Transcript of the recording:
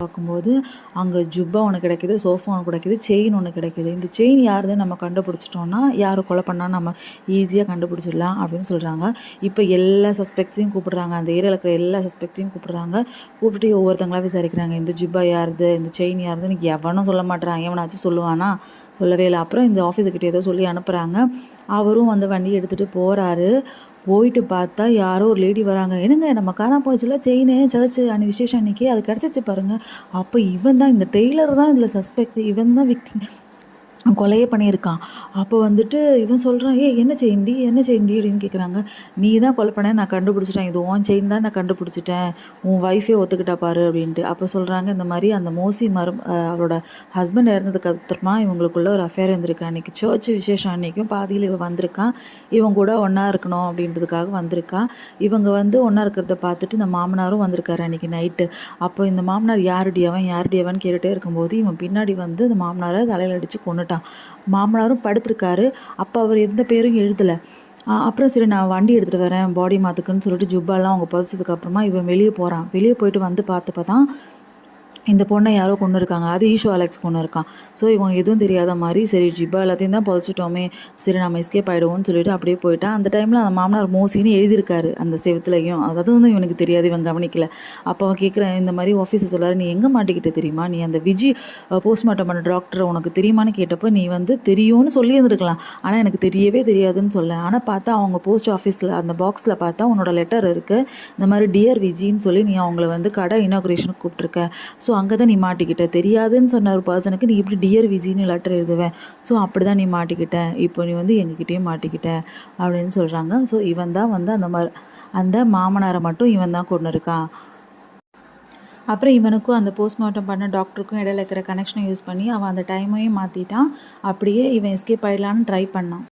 பார்க்கும்போது அங்கே ஜுப்பா ஒன்று கிடைக்கிது, சோஃபா ஒன்று கிடைக்கிது, செயின் ஒன்று கிடைக்கிது. இந்த செயின் யாருதுன்னு நம்ம கண்டுபிடிச்சிட்டோம்னா யார் கொலை பண்ணால் நம்ம ஈஸியாக கண்டுபிடிச்சிடலாம் அப்படின்னு சொல்கிறாங்க. இப்போ எல்லா சஸ்பெக்ட்ஸையும் கூப்பிடுறாங்க, அந்த ஏரியாவில் இருக்கிற எல்லா சஸ்பெக்ட்டையும் கூப்பிடுறாங்க. கூப்பிட்டு ஒவ்வொருத்தங்களா விசாரிக்கிறாங்க. இந்த ஜுப்பா யாருது, இந்த செயின் யாருதுன்னு எவனும் சொல்ல மாட்டேறான். எவனாச்சும் சொல்லுவானா? சொல்லவே இல்லை. அப்புறம் இந்த ஆஃபீஸர்கிட்ட ஏதோ சொல்லி அனுப்புகிறாங்க. அவரும் வந்து வண்டி எடுத்துகிட்டு போகிறாரு. போயிட்டு பார்த்தா யாரோ ஒரு லேடி வராங்க. என்னங்க நம்ம காணாம போச்சுல செயின் சர்ச்சு அன்னைக்கு விசேஷம் அன்னைக்கு அது கிடச்சிச்சு பாருங்க. அப்போ இவன் தான், இந்த டெய்லர் தான் இதில் சஸ்பெக்ட், இவன் தான் விக்டிம், கொலையே பண்ணியிருக்கான். அப்போ வந்துட்டு இவன் சொல்கிறான், என்ன செயின்டி அப்படின்னு கேட்குறாங்க. நீ தான் கொலை பண்ண, நான் கண்டுபிடிச்சிட்டேன், இது உன் செயின் தான், நான் கண்டுபிடிச்சிட்டேன், உன் ஒய்ஃபே ஒத்துக்கிட்டா பாரு அப்படின்ட்டு. அப்போ சொல்கிறாங்க, இந்த மாதிரி அந்த மோசி அவரோட ஹஸ்பண்ட் இறந்ததுக்கு அப்புறமா இவங்களுக்குள்ள ஒரு அஃபேர் இருந்திருக்கு. அன்றைக்கி சர்ச் விசேஷம் அன்றைக்கும் பாதியில் இவன் வந்திருக்கான், இவங்க கூட ஒன்றா இருக்கணும் அப்படின்றதுக்காக வந்திருக்கான். இவங்க வந்து ஒன்றா இருக்கிறத பார்த்துட்டு இந்த மாமனாரும் வந்திருக்காரு அன்றைக்கி நைட்டு. அப்போ இந்த மாமனார் யாருடையவன் கேட்டுகிட்டே இருக்கும்போது இவன் பின்னாடி வந்து இந்த மாமனாரை தலையில் அடித்து கொண்டுட்டான். மாமனாரும் படுத்திருக்காரு. அப்போ அவர் எந்த பேரும் எழுதலை. அப்புறம் சரி நான் வண்டி எடுத்துகிட்டு வரேன் பாடி மாற்றுக்குன்னு சொல்லிட்டு ஜுப்பாலாம் அவங்க புதைச்சதுக்கப்புறமா இவன் வெளியே போகிறான். வெளியே போயிட்டு வந்து பார்த்தப்ப தான் இந்த பொண்ணை யாரோ கொண்டு இருக்காங்க. அது ஈஷோ அலெக்ஸ் கொண்டு இருக்கான். ஸோ இவங்க எதுவும் தெரியாத மாதிரி சரி ஜிப்பா எல்லாத்தையும் தான் புதைச்சிட்டோமே, சரி நம்ம எஸ்கேப் ஆகிடுவோம்னு சொல்லிட்டு அப்படியே போயிட்டான். அந்த டைமில் அந்த மாமனார் மோசின்னு எழுதியிருக்காரு அந்த செவத்துலையும். அதாவது வந்து இவனுக்கு தெரியாது, இவன் கவனிக்கல. அப்போ அவன் கேட்குறேன், இந்த மாதிரி ஆஃபீஸர் சொல்லாரு, நீ எங்கே மாட்டிக்கிட்ட தெரியுமா, நீ அந்த விஜி போஸ்ட்மார்ட்டம் பண்ண டாக்டரை உனக்கு தெரியுமான்னு கேட்டப்போ நீ வந்து தெரியும்னு சொல்லி இருந்திருக்கலாம், ஆனால் எனக்கு தெரியவே தெரியாதுன்னு சொல்ல. ஆனால் பார்த்தா அவங்க போஸ்ட் ஆஃபீஸில் அந்த பாக்ஸில் பார்த்தா உன்னோட லெட்டர் இருக்குது, இந்த மாதிரி டியர் விஜின்னு சொல்லி நீ அவங்கள வந்து கடை இனாக்ரேஷனுக்கு கூப்பிட்ருக்க. ஸோ அங்கே தான் நீ மாட்டிக்கிட்ட. தெரியாதுன்னு சொன்ன ஒரு பர்சனுக்கு நீ இப்படி டியர் விஜின்னு லெட்டர் எழுதுவேன். ஸோ அப்படி தான் நீ மாட்டிக்கிட்ட, இப்போ நீ வந்து எங்ககிட்டயே மாட்டிக்கிட்ட அப்படின்னு சொல்கிறாங்க. ஸோ இவன் தான் வந்து அந்த மாமனாரை மட்டும் இவன் தான் கொண்டு இருக்கான். அப்புறம் இவனுக்கும் அந்த போஸ்ட்மார்ட்டம் பண்ண டாக்டருக்கும் இடையில இருக்கிற கனெக்ஷனை யூஸ் பண்ணி அவன் அந்த டைமையும் மாற்றிட்டான். அப்படியே இவன் எஸ்கேப் ஆகிடலான்னு ட்ரை பண்ணான்.